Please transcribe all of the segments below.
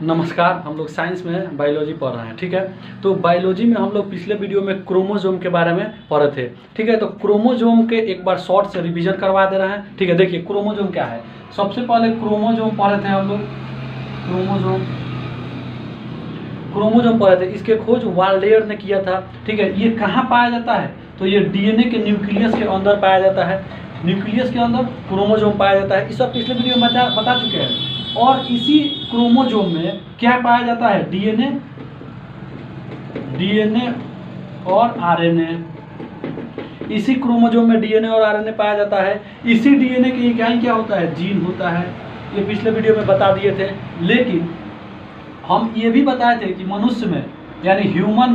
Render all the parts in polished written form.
नमस्कार। हम लोग साइंस में बायोलॉजी पढ़ रहे हैं, ठीक है। तो बायोलॉजी में हम लोग पिछले वीडियो में क्रोमोसोम के बारे में पढ़े थे, ठीक है। तो क्रोमोसोम के एक बार शॉर्ट से रिवीजन करवा दे रहे हैं, ठीक है। देखिए क्रोमोसोम क्या है। सबसे पहले क्रोमोसोम पढ़े थे हम लोग। क्रोमोसोम पढ़े थे, इसके खोज वाल्डेयर ने किया था, ठीक है। ये कहाँ पाया जाता है? तो ये डीएनए के न्यूक्लियस के अंदर पाया जाता है। न्यूक्लियस के अंदर क्रोमोसोम पाया जाता है। इस सब पिछले वीडियो में बता चुके हैं। और इसी क्रोमोसोम में क्या पाया जाता है? डीएनए और आरएनए। इसी क्रोमोसोम में डीएनए और आरएनए पाया जाता है। इसी डीएनए की इकाई क्या होता है? जीन होता है। ये पिछले वीडियो में बता दिए थे। लेकिन हम ये भी बताए थे कि मनुष्य में यानी ह्यूमन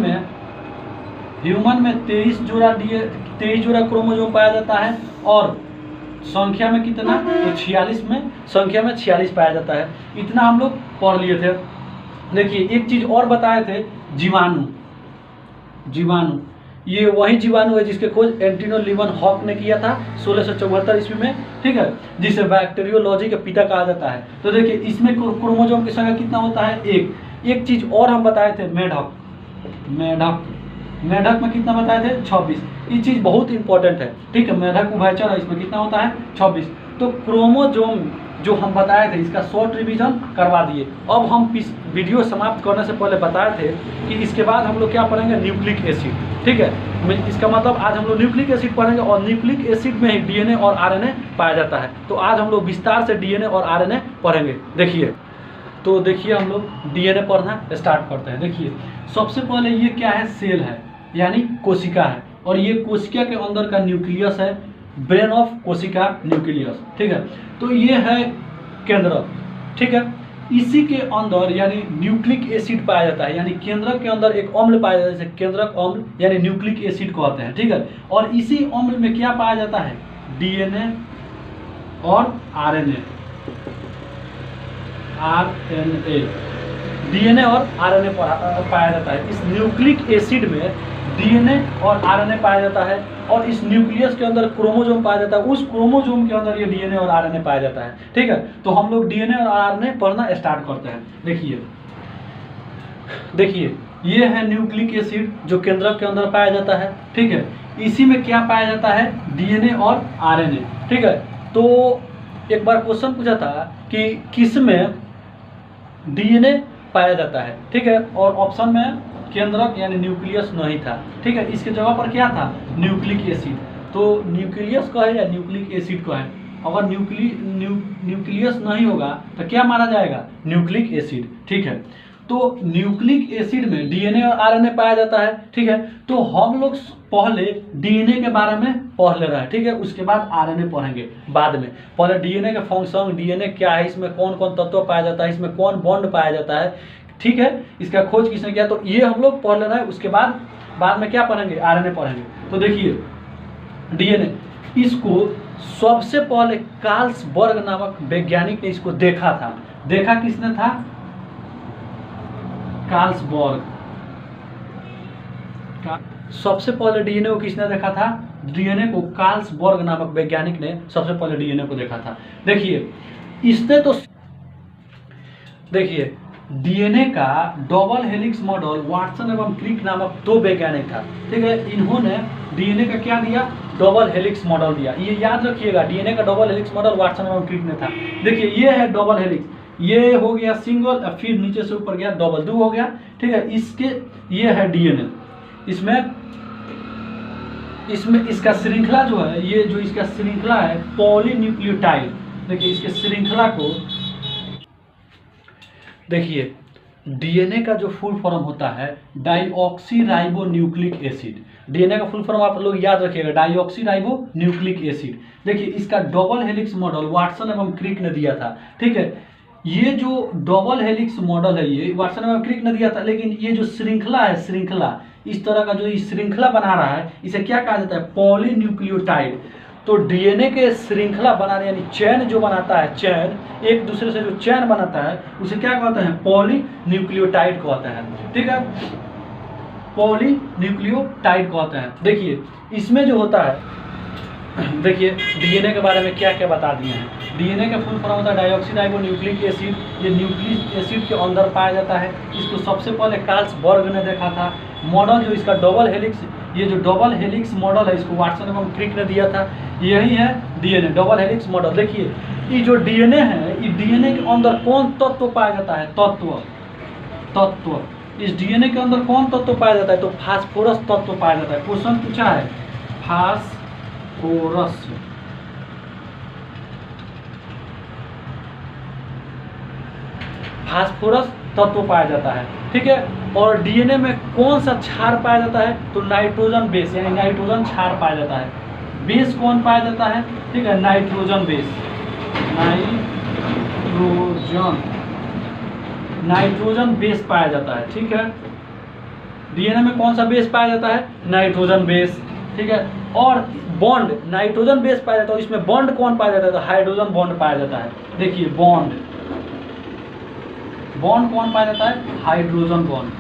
में 23 जोड़ा क्रोमोसोम पाया जाता है और संख्या में कितना? तो 46 में, संख्या में 46 पाया जाता है। इतना हम लोग पढ़ लिए थे। देखिए एक चीज और बताए थे, जीवाणु। ये वही जीवाणु है जिसके खोज एंटोनियो लीवन-हॉक ने किया था 1674 ईस्वी में, ठीक है, जिसे बैक्टीरियोलॉजी के पिता कहा जाता है। तो देखिए इसमें क्रोमोसोम की संख्या कितना होता है? एक चीज और हम बताए थे, मेढक में कितना बताए थे? 26। ये चीज बहुत इंपॉर्टेंट है, ठीक है। मेढक उभयचर है, इसमें कितना होता है? 26। तो क्रोमोसोम जो हम बताए थे इसका शॉर्ट रिवीजन करवा दिए। अब हम वीडियो समाप्त करने से पहले बताए थे कि इसके बाद हम लोग क्या पढ़ेंगे? न्यूक्लिक एसिड, ठीक है। इसका मतलब आज हम लोग न्यूक्लिक एसिड पढ़ेंगे और न्यूक्लिक एसिड में ही डीएनए और आरएनए पाया जाता है। तो आज हम लोग विस्तार से डीएनए और आरएनए पढ़ेंगे। देखिए हम लोग डीएनए पढ़ना स्टार्ट करते हैं। देखिए सबसे पहले ये क्या है? सेल है, यानी कोशिका है। और ये कोशिका के अंदर का न्यूक्लियस है, ब्रेन ऑफ कोशिका न्यूक्लियस, ठीक है। तो ये है केंद्रक, ठीक है। इसी के अंदर यानी न्यूक्लिक एसिड पाया जाता है, यानी केंद्रक के अंदर एक अम्ल पाया जाता है जिसे केंद्रक अम्ल यानी न्यूक्लिक एसिड कहते हैं, ठीक है। और इसी अम्ल में क्या पाया जाता है? डीएनए और आरएनए। डीएनए और आरएनए पाया जाता है। इस न्यूक्लिक एसिड में डीएनए और आरएनए पाया जाता है और इस न्यूक्लियस के अंदर क्रोमोसोम पाया जाता है। उस क्रोमोसोम के अंदर ये डीएनए और आरएनए पाया जाता है, ठीक है। तो हम लोग डीएनए और आरएनए पढ़ना स्टार्ट करते हैं। देखिए ये है न्यूक्लिक एसिड जो केंद्रक के अंदर पाया जाता है, ठीक है। इसी में क्या पाया जाता है? डीएनए और आरएनए, ठीक है। तो एक बार क्वेश्चन पूछा था कि किस में डीएनए पाया जाता है, ठीक है। और ऑप्शन में केंद्रक यानी न्यूक्लियस नहीं था, ठीक है। इसके जगह पर क्या था? Nucleic acid. तो न्यूक्लियस का है या न्यूक्लिक एसिड का है? अगर न्यूक्लियस नहीं होगा तो क्या माना जाएगा? न्यूक्लिक एसिड, ठीक है। तो न्यूक्लिक एसिड में डीएनए और आरएनए पाया जाता है, ठीक है। तो हम लोग पहले डीएनए के बारे में पढ़ ले रहे हैं, ठीक है। उसके बाद आरएनए पढ़ेंगे बाद में। पहले डीएनए का फंक्शन, डीएनए क्या है, इसमें कौन कौन तत्व पाया जाता है, इसमें कौन बॉन्ड पाया जाता है, ठीक है। इसका खोज किसने किया? तो ये हम लोग पढ़ लेना है। उसके बाद में क्या पढ़ेंगे? आरएनए पढ़ेंगे। तो देखिए डीएनए, इसको सबसे पहले कार्ल्सबर्ग नामक वैज्ञानिक ने इसको देखा था। देखा किसने था? कार्ल्सबर्ग। सबसे पहले डीएनए को किसने देखा था? डीएनए को कार्ल्सबर्ग नामक वैज्ञानिक ने सबसे पहले डीएनए को देखा था। देखिए इसने तो देखिए डीएनए का डबल हेलिक्स मॉडल वाटसन एवं क्रिक नामक दो वैज्ञानिक था, ठीक है। इन्होंने डीएनए का क्या दिया? डबल हेलिक्स मॉडल दिया। ये याद रखिएगा, डीएनए का डबल हेलिक्स मॉडल वाटसन एवं क्रिक ने था। देखिए ये है डबल हेलिक्स, ये हो गया सिंगल, फिर नीचे से ऊपर गया डबल, दो हो गया, ठीक है। ये है डीएनए। इसमें इसका श्रृंखला जो है, ये जो इसका श्रृंखला है पॉलीन्यूक्लियोटाइड। देखिए इसके श्रृंखला को देखिए, डीएनए का जो फुल फॉर्म होता है डाईऑक्सीराइबोन्यूक्लिक एसिड। डीएनए का फुल फॉर्म आप लोग याद रखिएगा, डाईऑक्सीराइबोन्यूक्लिक एसिड। देखिए इसका डबल हेलिक्स मॉडल वाटसन एवं क्रिक ने दिया था, ठीक है। ये जो डबल हेलिक्स मॉडल है ये वाटसन एवं क्रिक ने दिया था। लेकिन ये जो श्रृंखला है, श्रृंखला इस तरह का जो श्रृंखला बना रहा है, इसे क्या कहा जाता है? पॉलीन्यूक्लियोटाइड। तो डीएनए के श्रृंखला बनाने यानी चैन जो बनाता है, चैन एक दूसरे से जो चैन बनाता है उसे क्या कहते हैं? पॉलीन्यूक्लियोटाइड कहते हैं, ठीक है। पॉलीन्यूक्लियोटाइड कहते हैं। देखिए इसमें जो होता है, देखिए डीएनए के बारे में क्या क्या बता दिए हैं। डीएनए का फुल फॉर्म होता है डाइऑक्सीराइबोन्यूक्लिक एसिड। ये न्यूक्लिक एसिड के अंदर पाया जाता है। इसको सबसे पहले कार्ल्स बर्ग ने देखा था। मॉडल जो इसका डबल हेलिक्स, ये जो डबल हेलिक्स मॉडल है इसको वाटसन एवं क्रिक ने दिया था। यही है डीएनए डबल हेलिक्स मॉडल। देखिए ये जो डीएनए है, ये डीएनए के अंदर कौन तत्व पाया जाता है? तत्व। इस डीएनए के अंदर कौन तत्व पाया जाता है? तो फास्फोरस तत्व पाया जाता है। क्वेश्चन पूछा है फास्फोरस तत्व पाया जाता है, ठीक है। और डीएनए में कौन सा क्षार पाया जाता है? तो नाइट्रोजन बेस, यानी नाइट्रोजन क्षार पाया जाता है। बेस कौन पाया जाता है? ठीक है, नाइट्रोजन बेस। नाइट्रोजन बेस पाया जाता है, ठीक है। डीएनए में कौन सा बेस पाया जाता है? नाइट्रोजन बेस, ठीक है। और बॉन्ड, नाइट्रोजन बेस पाया जाता है, इसमें बॉन्ड कौन पाया जाता है? तो हाइड्रोजन बॉन्ड पाया जाता है। देखिए बॉन्ड कौन पाया जाता है? हाइड्रोजन बॉन्ड,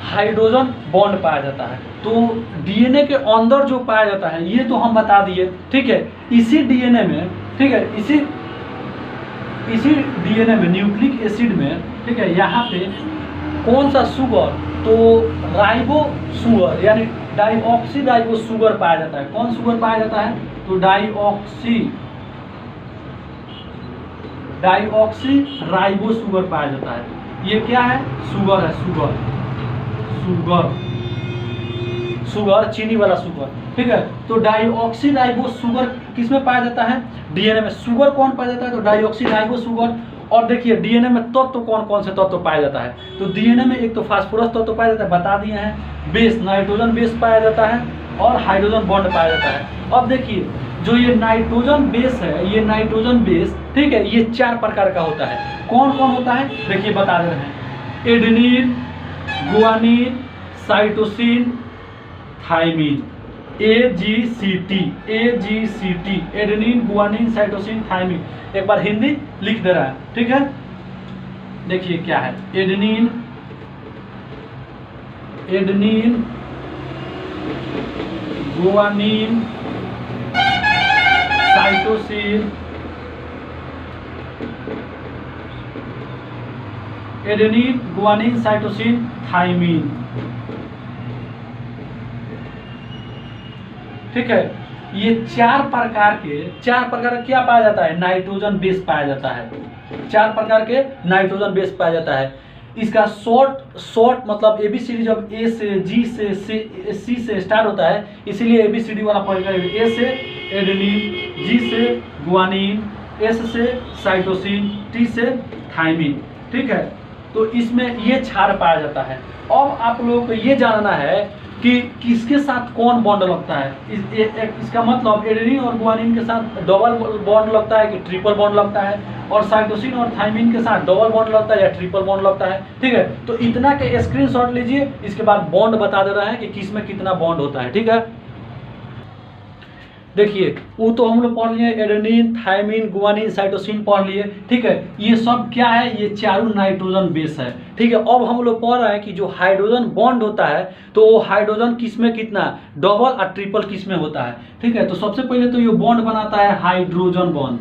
हाइड्रोजन बॉन्ड पाया जाता है। तो डीएनए के अंदर जो पाया जाता है ये तो हम बता दिए, ठीक है। इसी डीएनए में, ठीक है, इसी डीएनए में न्यूक्लिक एसिड में, ठीक है, यहाँ पे कौन सा शुगर? तो राइबो शुगर, यानी डाइऑक्सी राइबो शुगर पाया जाता है। कौन शुगर पाया जाता है? तो डाइऑक्सी राइबो शुगर पाया जाता है। ये क्या है? शुगर है, शुगर चीनी वाला शुगर, ठीक है। तो डाइऑक्सी राइबो शुगर किस में पाया जाता है? डीएनए में। शुगर कौन पाया जाता है? तो डाइऑक्सी राइबो शुगर। और देखिए डीएनए में तत्व कौन कौन से तत्व पाया जाता है? तो डीएनए में एक तो फास्फोरस तत्व पाया जाता है, बता दिए हैं। बेस, नाइट्रोजन बेस पाया जाता है और हाइड्रोजन बॉन्ड पाया जाता है। अब देखिए जो ये नाइट्रोजन बेस है, ये नाइट्रोजन बेस, ठीक है, ये 4 प्रकार का होता है। कौन कौन होता है? देखिए बता रहे हैं। Adenine, guanine, cytosine, thymine, AGCT, adenine, guanine, cytosine, thymine. एक बार हिंदी लिख दे रहा है, ठीक है। देखिए क्या है? Adenine, guanine, cytosine, adenine, guanine, cytosine, thymine, ठीक है। ये 4 प्रकार का क्या पाया जाता है? नाइट्रोजन बेस पाया जाता है। 4 प्रकार के नाइट्रोजन बेस पाया जाता है। इसका शॉर्ट मतलब ABCD जब A से G से C से स्टार्ट होता है, इसीलिए ABCD वाला पॉइंट करेंगे। A से एडेनिन, G से गुआनिन, S से साइटोसिन, T से थाइमिन, ठीक है। तो इसमें ये क्षार पाया जाता है। अब आप लोगों को ये जानना है कि किसके साथ कौन बॉन्ड लगता है। इसका मतलब एडेनिन और गुआनिन के साथ डबल बॉन्ड लगता है कि ट्रिपल बॉन्ड लगता है, और साइटोसिन और थाइमिन के साथ डबल बॉन्ड लगता है या ट्रिपल बॉन्ड लगता है, ठीक है। तो इतना के स्क्रीनशॉट लीजिए, इसके बाद बॉन्ड बता दे रहा है कि किस में कितना बॉन्ड होता है, ठीक है। देखिए वो तो हम लोग पढ़ लिए, एडेनिन, थाइमिन, गुआनिन, साइटोसिन पढ़ लिए, ठीक है। ये सब क्या है? ये चारों नाइट्रोजन बेस है, ठीक है। अब हम लोग पढ़ रहे हैं कि जो हाइड्रोजन बॉन्ड होता है, तो वो हाइड्रोजन किस में कितना, डबल और ट्रिपल किस में होता है, ठीक है। तो सबसे पहले तो ये बॉन्ड बनाता है हाइड्रोजन बॉन्ड,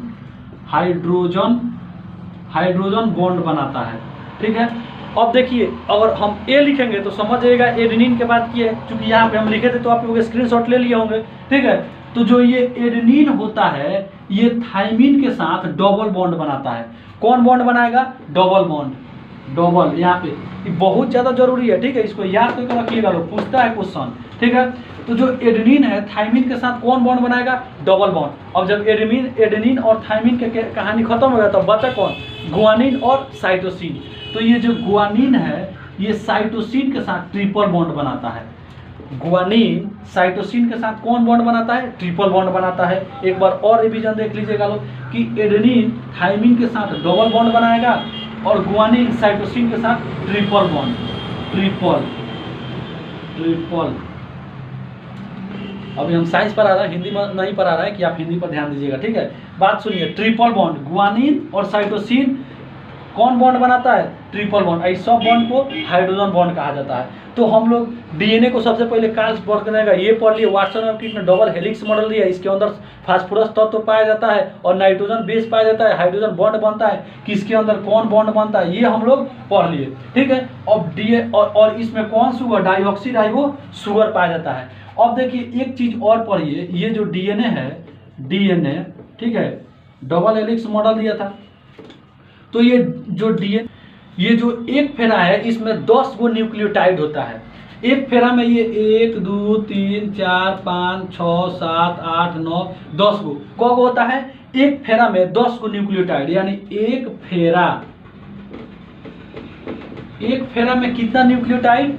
हाइड्रोजन बॉन्ड बनाता है, ठीक है। अब देखिए अगर हम ए लिखेंगे तो समझ जाइएगा एडेनिन के बाद किए, क्योंकि यहाँ पे हम लिखे थे तो आप लोग स्क्रीनशॉट ले लिए होंगे, ठीक है। तो जो ये एडेनिन होता है, ये थाइमिन के साथ डबल बॉन्ड बनाता है। कौन बॉन्ड बनाएगा? Double bond, double. यहाँ पे ये बहुत ज़्यादा जरूरी है, ठीक है। इसको याद करके रखिएगा, लोग पूछता है क्वेश्चन, ठीक है। तो जो एडेनिन है, थाइमिन के साथ कौन बॉन्ड बनाएगा? Double bond. अब जब एडेनिन और थाइमिन के कहानी खत्म हो गया तो बचा कौन? गुआनिन और साइटोसिन। तो ये जो गुआनिन है, ये साइटोसिन के साथ ट्रिपल बॉन्ड बनाता है। गुआनिन साइटोसिन के साथ कौन बॉन्ड बनाता है? ट्रिपल बॉन्ड बनाता है। एक बार और रिवीजन देख लीजिएगा लोग कि एडेनिन थाइमिन के साथ डबल बॉन्ड बनाएगा और गुआनिन साइटोसिन के साथ ट्रिपल बॉन्ड, ट्रिपल। अभी हम साइंस पढ़ा रहे हैं, हिंदी में नहीं पढ़ा रहा है कि आप हिंदी पर ध्यान दीजिएगा, ठीक है। बात सुनिए, ट्रिपल बॉन्ड, गुआनिन और साइटोसिन कौन बॉन्ड बनाता है? ट्रिपल बॉन्ड, इस सब बॉन्ड को हाइड्रोजन बॉन्ड कहा जाता है। तो हम लोग डीएनए को सबसे पहले कार्ल बर्गनर का ये पढ़ लिए, वाटसन और क्रिक ने डबल हेलिक्स मॉडल दिया, इसके अंदर फास्फोरस तत्व पाया जाता है और नाइट्रोजन बेस पाया जाता है, हाइड्रोजन बॉन्ड बनता है, किसके अंदर कौन बॉन्ड बनता है, ये हम लोग पढ़ लिए, ठीक है। अब और इसमें कौन शुगर, डाइऑक्सी राइबो शुगर पाया जाता है। अब देखिए एक चीज और पढ़िए, ये जो डीएनए है, डीएनए, ठीक है, डबल हेलिक्स मॉडल दिया था, तो ये जो डीएनए, ये जो एक फेरा है इसमें 10 गो न्यूक्लियोटाइड होता है। एक फेरा में ये 1 2 3 4 5 6 7 8 9 10 गो कब होता है, एक फेरा में 10 गो न्यूक्लियोटाइड, यानी एक फेरा में कितना न्यूक्लियोटाइड,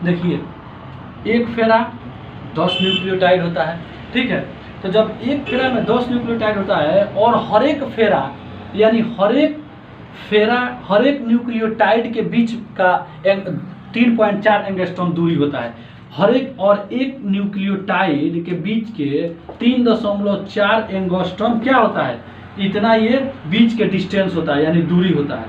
देखिए एक फेरा 10 न्यूक्लियोटाइड होता है, ठीक है। तो जब एक फेरा में 10 न्यूक्लियोटाइड होता है और हर एक फेरा, यानी हर एक न्यूक्लियोटाइड के बीच का 3.4 एंगस्ट्रॉम दूरी होता है, हर एक न्यूक्लियोटाइड के बीच के 3.4 एंगस्ट्रॉम क्या होता है, इतना ये बीच के डिस्टेंस होता है, यानी दूरी होता है।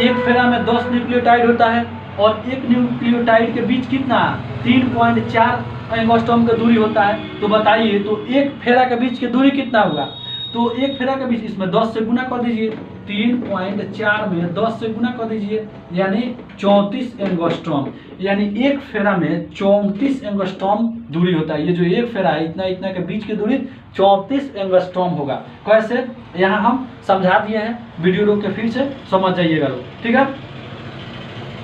एक फेरा में 10 न्यूक्लियोटाइड होता है और एक न्यूक्लियोटाइड के बीच कितना 3.4 एंगस्ट्रॉम का दूरी होता है। तो बताइए, तो एक फेरा के बीच की दूरी कितना होगा, तो एक फेरा के बीच इसमें 10 से गुना कर दीजिए, 3.4 में 10 से गुना कर दीजिए, यानी 34 एंगस्ट्रॉम, यानी एक फेरा में 34 एंगस्ट्रॉम दूरी होता है। ये जो एक फेरा है इतना के बीच की दूरी 34 एंगस्ट्रॉम होगा। कैसे, यहाँ हम समझा दिए हैं, वीडियो रोक के फिर से समझ जाइएगा लोग, ठीक है।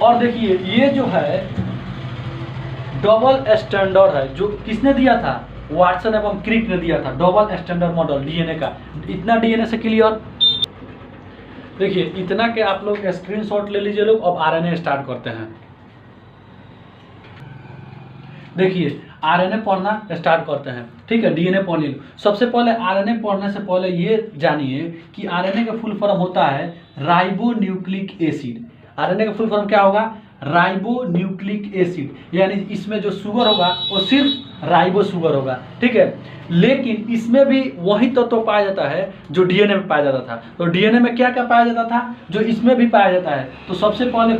और देखिए ये जो है डबल स्टैंडर्ड है, जो किसने दिया था, वाटसन एवं क्रिक ने दिया था, डबल स्टैंडर्ड मॉडल डीएनए का। इतना डीएनए से क्लियर, देखिए इतना के आप लोग स्क्रीनशॉट ले लीजिए लोग। अब आरएनए स्टार्ट करते हैं। देखिए आरएनए पढ़ना स्टार्ट करते हैं, ठीक है। डीएनए पढ़ लीजिए। सबसे पहले आरएनए पढ़ने से पहले ये जानिए कि आरएनए का फुल फॉर्म होता है राइबो न्यूक्लिक एसिड। आरएनए का फुल फॉर्म क्या होगा, राइबो न्यूक्लिक एसिड, यानी इसमें जो शुगर होगा वो सिर्फ राइबो शुगर होगा, ठीक है। लेकिन इसमें भी वही तत्व पाया जाता है जो डीएनए में पाया जाता था। तो डीएनए में क्या क्या पाया जाता था जो इसमें भी पाया जाता है, तो सबसे पहले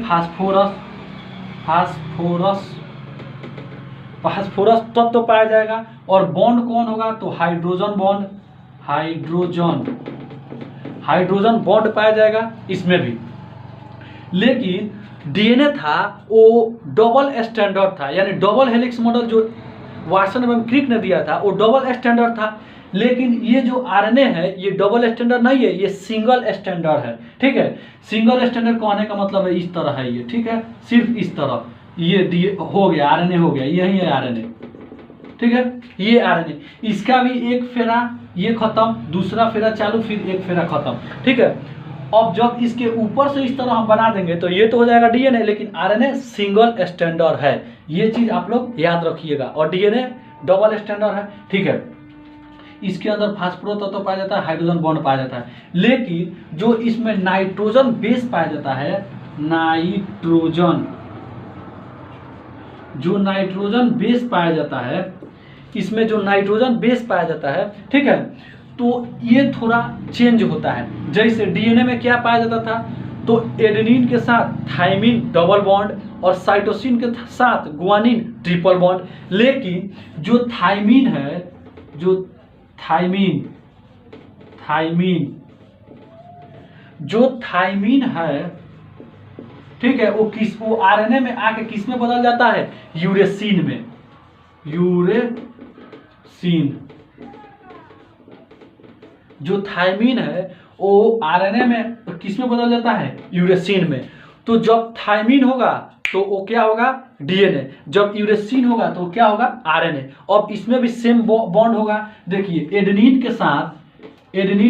फास्फोरस तत्व पाया जाएगा। और बॉन्ड कौन होगा, तो हाइड्रोजन बॉन्ड, हाइड्रोजन बॉन्ड पाया जाएगा इसमें भी। लेकिन डीएनए था वो डबल स्टैंडर्ड था, यानी डबल हेलिक्स मॉडल जो वाटसन एवं क्रिक ने दिया था वो डबल स्टैंडर्ड था। लेकिन ये जो आरएनए है ये डबल स्टैंडर्ड नहीं है, ये सिंगल स्टैंडर्ड है, ठीक है। सिंगल स्टैंडर्ड कहने का मतलब है इस तरह है ये, ठीक है, सिर्फ इस तरह ये हो गया, आरएनए हो गया, यही है आरएनए, ठीक है। ये आरएनए, इसका भी एक फेरा ये खत्म, दूसरा फेरा चालू, फिर एक फेरा खत्म, ठीक है। अब जब इसके ऊपर से इस तरह हम बना देंगे तो ये तो हो जाएगा डीएनए, लेकिन आरएनए सिंगल स्टैंडर्ड है, ये चीज आप लोग याद रखिएगा। और डीएनए डबल स्टैंडर्ड है, ठीक है। इसके अंदर फास्फोरस तत्व पाया जाता है, हाइड्रोजन बॉन्ड पाया जाता है। लेकिन जो इसमें नाइट्रोजन बेस पाया जाता है, जो नाइट्रोजन बेस पाया जाता है, इसमें जो नाइट्रोजन बेस पाया जाता है, ठीक है, तो ये थोड़ा चेंज होता है। जैसे डीएनए में क्या पाया जाता था, तो एडेनिन के साथ थाइमिन डबल बॉन्ड और साइटोसिन के साथ गुआनिन ट्रिपल बॉन्ड। लेकिन जो थाइमिन है, जो थाइमिन है, ठीक है, वो आरएनए में आके किस में बदल जाता है, यूरेसिन में, जो थाइमिन है वो आरएनए में किस में बदल जाता है, यूरेसिन में। तो जब थाइमिन होगा तो वो क्या होगा, डीएनए, जब यूरेसिन होगा तो क्या होगा, आरएनए। अब इसमें भी सेम बॉन्ड होगा। देखिए एडेनिन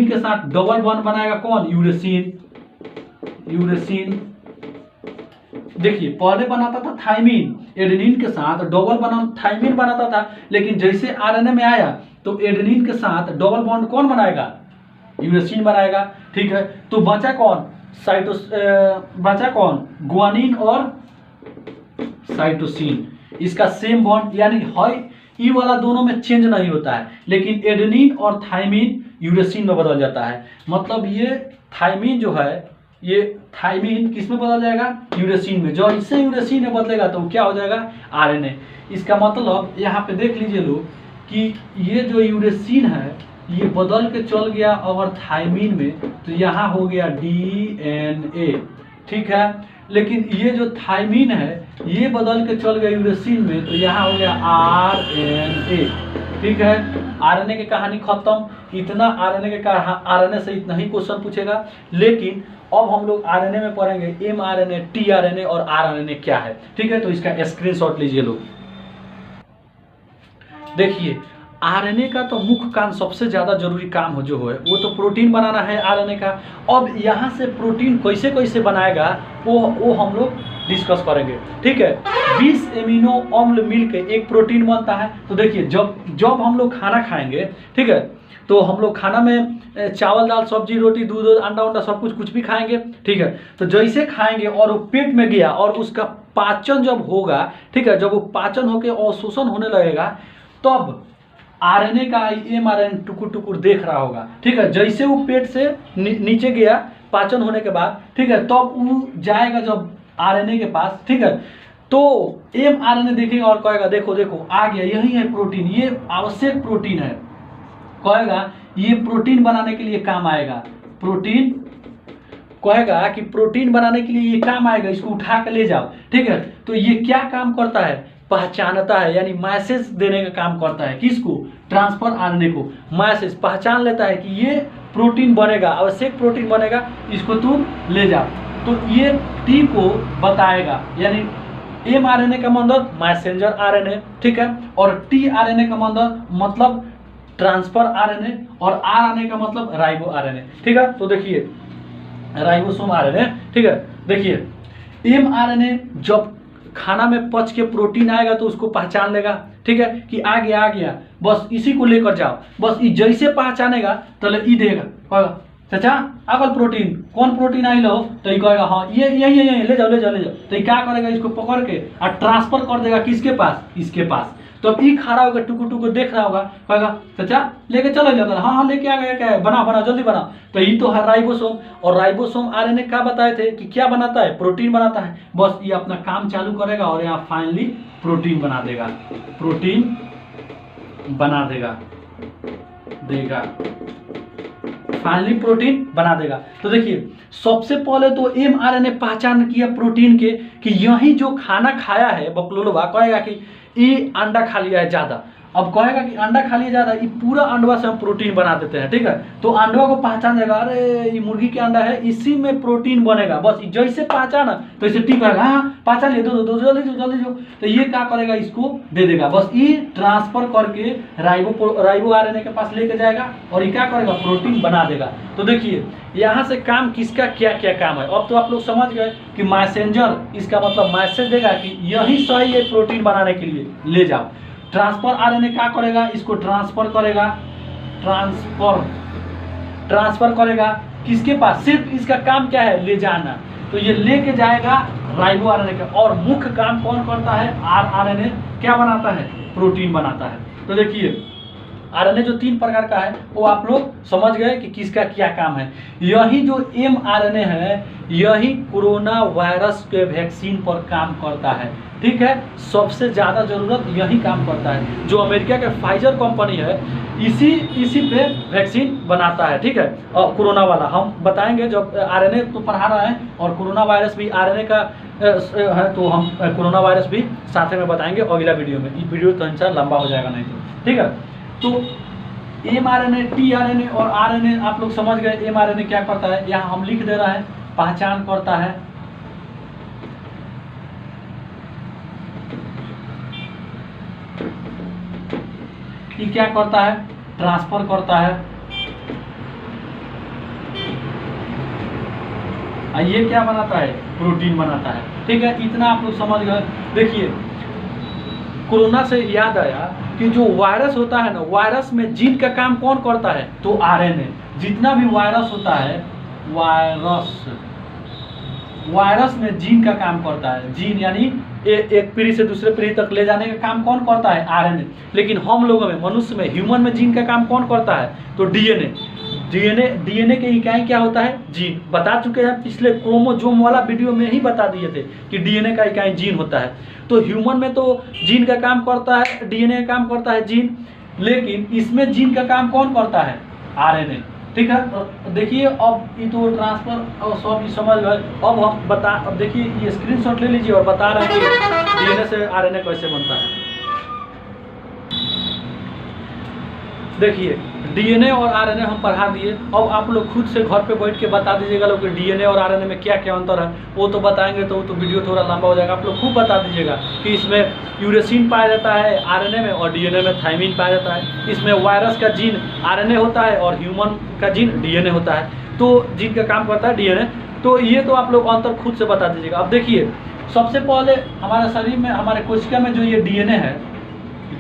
के साथ डबल बॉन्ड बनाएगा कौन, यूरेसिन। देखिए पहले बनाता था थाइमिन, एडेनिन के साथ डबल थाइमिन बनाता था, लेकिन जैसे आरएनए में आया तो एडेनिन के साथ डबल बॉन्ड कौन बनाएगा, यूरेसिन बनाएगा, ठीक है। तो बचा कौन, गुआनिन और साइटोसिन। इसका सेम बॉन्ड, यानी ई वाला दोनों में चेंज नहीं होता है, लेकिन एडेनिन और थाइमिन यूरेसिन में बदल जाता है। मतलब ये थायमिन जो है, ये थायमिन किस में बदल जाएगा? यूरेसिन में। जो इससे यूरेसिन में बदलेगा तो क्या हो जाएगा? आरएनए। इसका मतलब यहाँ पे देख लीजिए लोग कि ये जो यूरेसिन है ये बदल के चल गया अगर थायमिन में, तो यहाँ हो गया डीएनए, ठीक है। लेकिन ये जो थायमिन है ये बदल के चल गया यूरेसिन में, तो यहाँ हो गया आरएनए, ठीक है। आरएनए की कहानी खत्म। इतना आरएनए के आरएनए से इतना ही क्वेश्चन पूछेगा। लेकिन अब हम लोग आरएनए में पढ़ेंगे एमआरएनए, टीआरएनए और आरएनए क्या है, ठीक है। तो इसका स्क्रीनशॉट लीजिए लोग। देखिए आरएनए का तो मुख्य काम, सबसे ज़्यादा जरूरी काम हो जो है वो तो प्रोटीन बनाना है आरएनए का। अब यहाँ से प्रोटीन कैसे कैसे बनाएगा वो हम लोग डिस्कस करेंगे, ठीक है। 20 एमिनो अम्ल मिलकर एक प्रोटीन बनता है। तो देखिए जब हम लोग खाना खाएंगे, ठीक है, तो हम लोग खाना में चावल दाल सब्जी रोटी दूध अंडा उंडा सब कुछ भी खाएंगे, ठीक है। तो जैसे खाएंगे और वो पेट में गया और उसका पाचन जब होगा, ठीक है, जब वो पाचन होकर अवशोषण होने लगेगा, तब आरएनए का एमआरएनए टुकुर टुकुर देख रहा होगा, ठीक है। जैसे वो पेट से नीचे गया पाचन होने के बाद, ठीक है, तब वो जाएगा जब आरएनए के पास, ठीक है, तो एमआरएनए देखेगा और कहेगा देखो देखो आ गया, यही है प्रोटीन, ये आवश्यक प्रोटीन है। कहेगा ये प्रोटीन बनाने के लिए काम आएगा, प्रोटीन कहेगा कि प्रोटीन बनाने के लिए ये काम आएगा, इसको उठा के ले जाओ, ठीक है। तो ये क्या काम करता है? पहचानता है, यानी मैसेज देने का काम करता है। किसको? ट्रांसफर आरएनए को। मैसेज पहचान लेता है कि ये प्रोटीन बनेगा, आवश्यक प्रोटीन बनेगा, इसको तुम ले जाओ। तो ये टी को बताएगा, यानी एमआरएनए का मतलब मैसेंजर आरएनए, ठीक है, और टीआरएनए का मतलब ट्रांसफर आरएनए, और आरएनए का मतलब राइबो आरएनए, ठीक है। तो देखिए राइबोसोम आरएनए, ठीक है। देखिए एमआरएनए जब खाना में पच के प्रोटीन आएगा तो उसको पहचान लेगा, ठीक है, कि आ गया, बस इसी को लेकर जाओ। बस ये जैसे पहचानेगा तो ई देगा, कहेगा चाचा आगल प्रोटीन, कौन प्रोटीन आई लो, तो ये कहेगा हाँ ये ले जाओ। तो ये क्या करेगा? इसको पकड़ के और ट्रांसफर कर देगा किसके पास? इसके पास। तो अब ई खड़ा होगा, टुकु देख रहा होगा, कहेगा चाचा लेके चलो जाता, हाँ लेके आ गया, क्या है, बना जल्दी बना। तो ये तो है राइबोसोम, और राइबोसोम आरएनए क्या बताए थे कि क्या बनाता है? प्रोटीन बनाता है। बस ये अपना काम चालू करेगा और यहाँ फाइनली प्रोटीन बना देगा, प्रोटीन बना देगा फाइनली प्रोटीन बना देगा। तो देखिए सबसे पहले तो एमआरएनए पहचान किया प्रोटीन के कि यही जो खाना खाया है बकलोलवा, कहेगा कि ये अंडा खा लिया है ज़्यादा। अब कहेगा कि अंडा खा लिया ज़्यादा, ये पूरा अंडवा से हम प्रोटीन बना देते हैं, ठीक है। तो अंडवा को पहचान जाएगा, अरे ये मुर्गी के अंडा है, इसी में प्रोटीन बनेगा। बस जैसे पहचाना तो इसे ठीक कहेगा, हाँ पहचान लिए, दो जल्दी जो। तो ये क्या करेगा? इसको दे देगा। बस ये ट्रांसफर करके राइबो आरएनए के पास लेके जाएगा और ये क्या करेगा? प्रोटीन बना देगा। तो देखिए यहाँ से काम किसका क्या क्या काम है। अब तो आप लोग समझ गए कि मैसेंजर, इसका मतलब मैसेज देगा कि यही सही है प्रोटीन बनाने के लिए, ले जाओ। ट्रांसफर आरएनए क्या करेगा? इसको ट्रांसफर करेगा, ट्रांसफर करेगा किसके पास? सिर्फ इसका काम क्या है? ले जाना। तो ये लेके जाएगा राइबो आरएनए का। और मुख्य काम कौन करता है? आरएनए क्या बनाता है? प्रोटीन बनाता है। तो देखिए आरएनए जो 3 प्रकार का है वो आप लोग समझ गए कि किसका क्या काम है। यही जो एमआरएनए है यही कोरोना वायरस के वैक्सीन पर काम करता है, ठीक है। सबसे ज़्यादा ज़रूरत यही काम करता है। जो अमेरिका के फाइजर कंपनी है इसी पे वैक्सीन बनाता है, ठीक है। और कोरोना वाला हम बताएंगे जब आरएनए तो पढ़ा रहा है और कोरोना वायरस भी आरएनए का है, तो हम कोरोना वायरस भी साथ में बताएंगे अगला वीडियो में। ये वीडियो तो इंशाल्लाह लंबा हो जाएगा नहीं तो, ठीक है। तो एमआरएनए, टीआरएनए और आरएनए आप लोग समझ गए। एमआरएनए क्या करता है यहाँ हम लिख दे रहा है, पहचान करता है, ये क्या करता है? ट्रांसफर करता है। ये क्या बनाता है? प्रोटीन बनाता है, ठीक है। इतना आप लोग समझ गए। देखिए कोरोना से याद आया कि जो वायरस होता है ना, वायरस में जीन का काम कौन करता है? तो आरएनए। जितना भी वायरस होता है, वायरस में जीन का काम करता है। जीन यानी एक पीढ़ी से दूसरे पीढ़ी तक ले जाने का काम कौन करता है? आरएनए। लेकिन हम लोगों में, मनुष्य में, ह्यूमन में जीन का काम कौन करता है? तो डीएनए। डीएनए की इकाई क्या होता है? जीन। बता चुके हैं पिछले क्रोमोजोम वाला वीडियो में ही बता दिए थे कि डीएनए का इकाई जीन होता है। तो ह्यूमन में तो जीन का काम करता है, डीएनए का काम करता है जीन, लेकिन इसमें जीन का काम कौन करता है? आरएनए। ठीक है, तो देखिए अब ये तो ट्रांसफर और सब समझ गए। अब देखिए ये स्क्रीनशॉट ले लीजिए और बता रहे हैं कि डीएनए से आरएनए कैसे बनता है। देखिए डीएनए और आरएनए हम पढ़ा दिए। अब आप लोग खुद से घर पे बैठ के बता दीजिएगा लोग कि डीएनए और आरएनए में क्या क्या अंतर है। वो तो बताएंगे तो वीडियो थोड़ा लंबा हो जाएगा। आप लोग खूब बता दीजिएगा कि इसमें यूरेसिन पाया जाता है आरएनए में और डीएनए में थायमिन पाया जाता है। इसमें वायरस का जीन आरएनए होता है और ह्यूमन का जीन डीएनए होता है। तो जीन का काम करता है डीएनए। तो ये तो आप लोग अंतर खुद से बता दीजिएगा। अब देखिए सबसे पहले हमारे शरीर में, हमारे कोशिका में जो ये डीएनए है,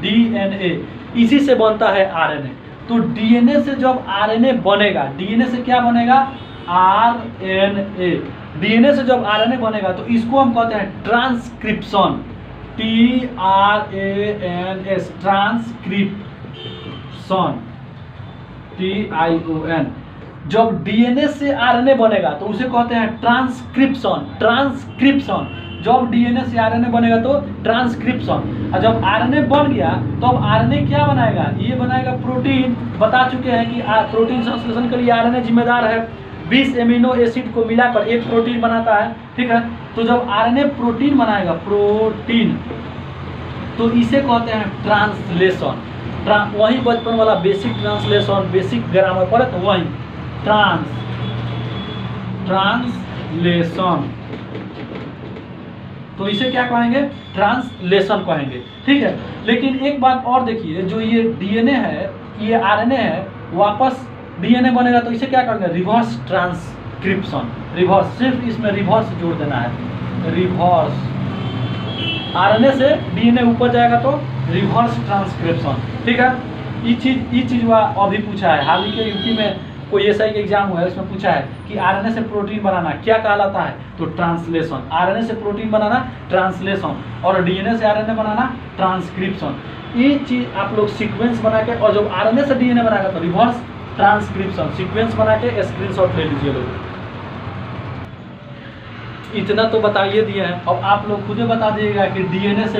डीएनए, इसी से बनता है आरएनए। तो डीएनए से जब आरएनए बनेगा, डीएनए से क्या बनेगा? आरएनए। डीएनए से जब आरएनए बनेगा तो इसको हम कहते हैं ट्रांसक्रिप्शन, TRANS, ट्रांसक्रिप्शन, TION। जब डीएनए से आरएनए बनेगा तो उसे कहते हैं ट्रांसक्रिप्शन, ट्रांसक्रिप्शन। जब डीएनए से आरएनए बनेगा तो ट्रांसक्रिप्शन। और जब आरएनए बन गया तो अब आरएनए क्या बनाएगा? ये बनाएगा प्रोटीन। बता चुके हैं कि प्रोटीन संश्लेषण के लिए आरएनए जिम्मेदार है। 20 एमिनो एसिड को मिलाकर एक प्रोटीन बनाता है। ठीक है, तो जब आरएनए प्रोटीन बनाएगा, प्रोटीन, तो इसे कहते हैं ट्रांसलेशन। वही बचपन वाला बेसिक ट्रांसलेशन, बेसिक ग्रामर पढ़े तो वही ट्रांसलेशन। तो इसे क्या कहेंगे? ट्रांसलेशन कहेंगे। ठीक है, लेकिन एक बात और देखिए, जो ये डीएनए है, ये आरएनए है, वापस डीएनए बनेगा तो इसे क्या कहेंगे? Reverse transcription. रिवर्स, सिर्फ इसमें रिवर्स जोड़ देना है, रिवर्स। आरएनए से डीएनए ऊपर जाएगा तो रिवर्स ट्रांसक्रिप्शन। ठीक है, ये चीज अभी पूछा है हाल ही के यूपी में कोई एसआई का एग्जाम हुआ है, उसमें पूछा है कि आरएनए से प्रोटीन बनाना क्या कहलाता है? तो ट्रांसलेशन। आरएनए से प्रोटीन बनाना ट्रांसलेशन और डीएनए से आरएनए बनाना ट्रांसक्रिप्शन। ये चीज आप लोग सीक्वेंस बना के, और जब आरएनए से डीएनए बनाएगा तो रिवर्स ट्रांसक्रिप्शन। सीक्वेंस बना के स्क्रीनशॉट ले लीजिए लोग। इतना तो बताइए दिए हैं। अब आप लोग खुद बता दीजिएगा कि डीएनए से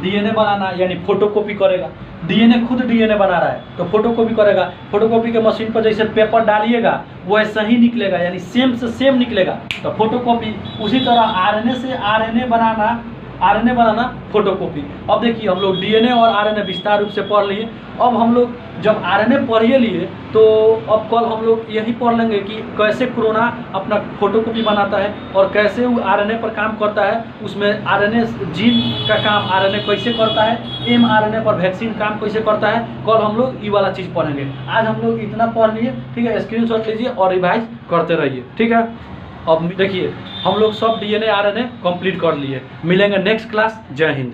डीएनए बनाना यानी फोटोकॉपी करेगा। डीएनए खुद डीएनए बना रहा है तो फोटोकॉपी करेगा। फोटोकॉपी के मशीन पर जैसे पेपर डालिएगा वैसा ही निकलेगा, यानी सेम से सेम निकलेगा, तो फोटोकॉपी। उसी तरह आरएनए से आरएनए बनाना फोटोकॉपी। अब देखिए हम लोग डीएनए और आरएनए विस्तार रूप से पढ़ लिए। अब हम लोग जब आरएनए पढ़िए लिए तो अब कल हम लोग यही पढ़ लेंगे कि कैसे कोरोना अपना फोटोकॉपी बनाता है और कैसे वो आरएनए पर काम करता है। उसमें आरएनए जीन का काम आरएनए कैसे करता है, mRNA पर वैक्सीन काम कैसे करता है। कल हम लोग ये वाला चीज़ पढ़ेंगे। आज हम लोग इतना पढ़ लिए। ठीक है, स्क्रीनशॉट लीजिए और रिवाइज करते रहिए। ठीक है, अब देखिए हम लोग सब डीएनए आरएनए कंप्लीट कर लिए। मिलेंगे नेक्स्ट क्लास। जय हिंद।